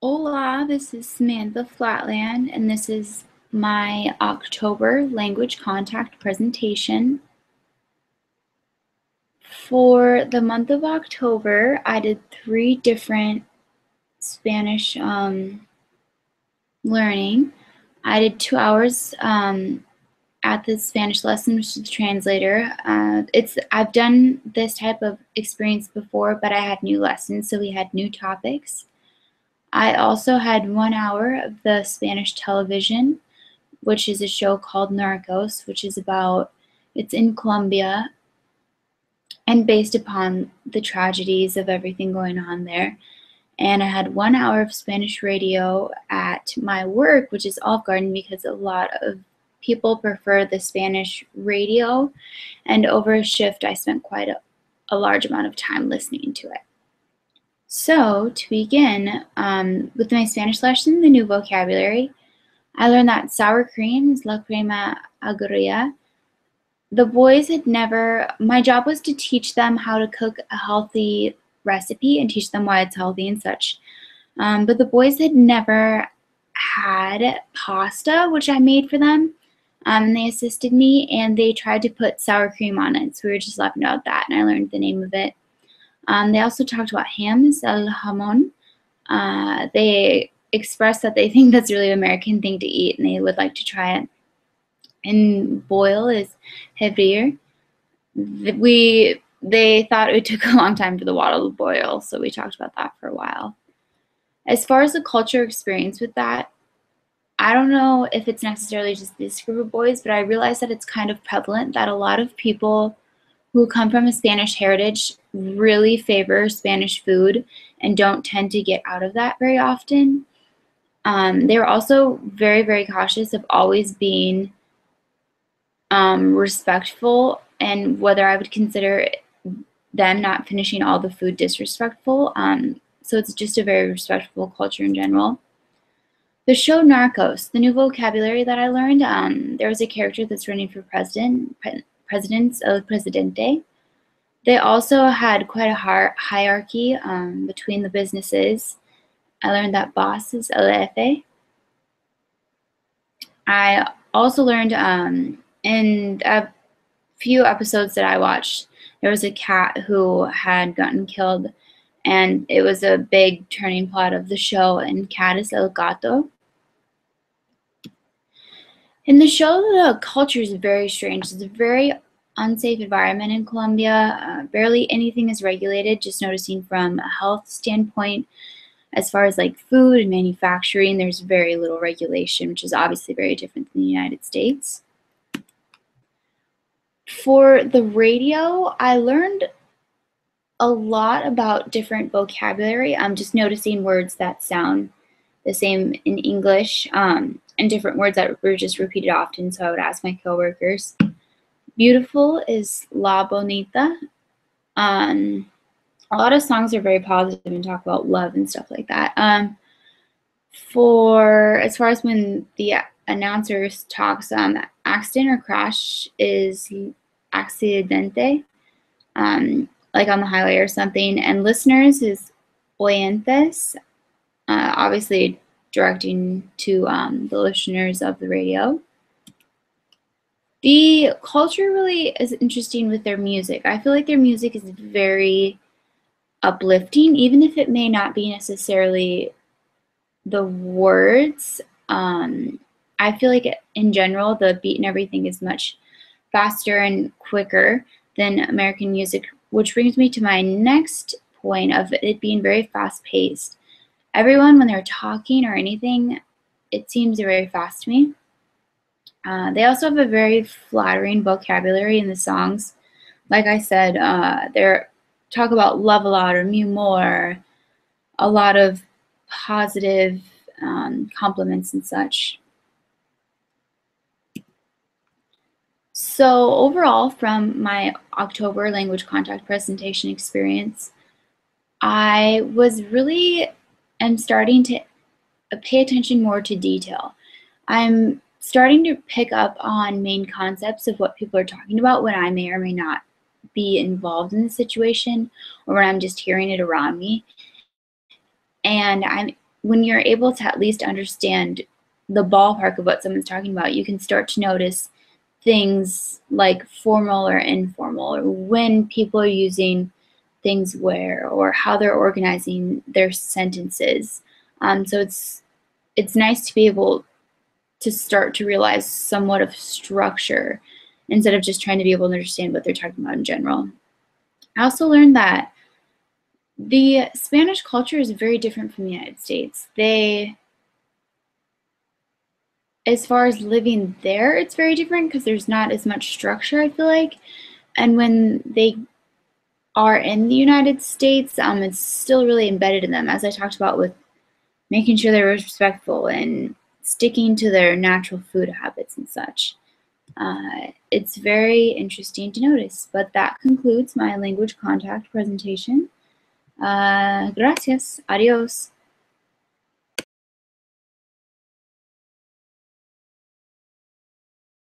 Hola, this is Samantha Flatland, and this is my October language contact presentation. For the month of October, I did 3 different Spanish learning. I did 2 hours at the Spanish lesson, which is the translator. I've done this type of experience before, but I had new lessons, so we had new topics. I also had 1 hour of the Spanish television, which is a show called Narcos, it's in Colombia and based upon the tragedies of everything going on there. And I had 1 hour of Spanish radio at my work, which is Olive Garden, because a lot of people prefer the Spanish radio. And over a shift, I spent quite a large amount of time listening to it. So to begin, with my Spanish lesson, the new vocabulary, I learned that sour cream is la crema agria. The boys had never, my job was to teach them how to cook a healthy recipe and teach them why it's healthy and such. But the boys had never had pasta, which I made for them. And they assisted me, and they tried to put sour cream on it. So we were just laughing about that, and I learned the name of it. They also talked about ham, is el jamón. They expressed that they think that's a really American thing to eat, and they would like to try it. And boil is hervir. They thought it took a long time for the water to boil, so we talked about that for a while. As far as the culture experience with that, I don't know if it's necessarily just this group of boys, but I realize that it's kind of prevalent that a lot of people who come from a Spanish heritage really favor Spanish food and don't tend to get out of that very often. They were also very, very cautious of always being respectful, and whether I would consider them not finishing all the food disrespectful. So it's just a very respectful culture in general. The show Narcos, the new vocabulary that I learned, there was a character that's running for president, El Presidente. They also had quite a hierarchy between the businesses. I learned that boss is El Jefe. I also learned in a few episodes that I watched, there was a cat who had gotten killed, and it was a big turning plot of the show, and cat is El Gato. In the show, the culture is very strange. It's a very unsafe environment in Colombia. Barely anything is regulated, just noticing from a health standpoint. As far as like food and manufacturing, there's very little regulation, which is obviously very different than the United States. For the radio, I learned a lot about different vocabulary. I'm just noticing words that sound the same in English and different words that were just repeated often, so I would ask my coworkers. Beautiful is La Bonita. A lot of songs are very positive and talk about love and stuff like that. As far as when the announcer talks, accident or crash is accidente, like on the highway or something, and listeners is oyentes, obviously directing to the listeners of the radio. The culture really is interesting with their music. I feel like their music is very uplifting, even if it may not be necessarily the words. I feel like in general, the beat and everything is much faster and quicker than American music, which brings me to my next point of it being very fast-paced. Everyone, when they're talking or anything, it seems very fast to me. They also have a very flattering vocabulary in the songs. Like I said, they talk about love a lot or me more, a lot of positive compliments and such. So overall, from my October language contact presentation experience, I am starting to pay attention more to detail. I'm starting to pick up on main concepts of what people are talking about when I may or may not be involved in the situation, or when I'm just hearing it around me. And I'm when you're able to at least understand the ballpark of what someone's talking about, you can start to notice things like formal or informal, or when people are using things where, or how they're organizing their sentences. So it's nice to be able to start to realize somewhat of structure instead of just trying to be able to understand what they're talking about in general. I also learned that the Spanish culture is very different from the United States. As far as living there, it's very different because there's not as much structure, I feel like. And when they are in the United States, it's still really embedded in them, as I talked about with making sure they're respectful and sticking to their natural food habits and such. It's very interesting to notice, but that concludes my language contact presentation. Gracias. Adios.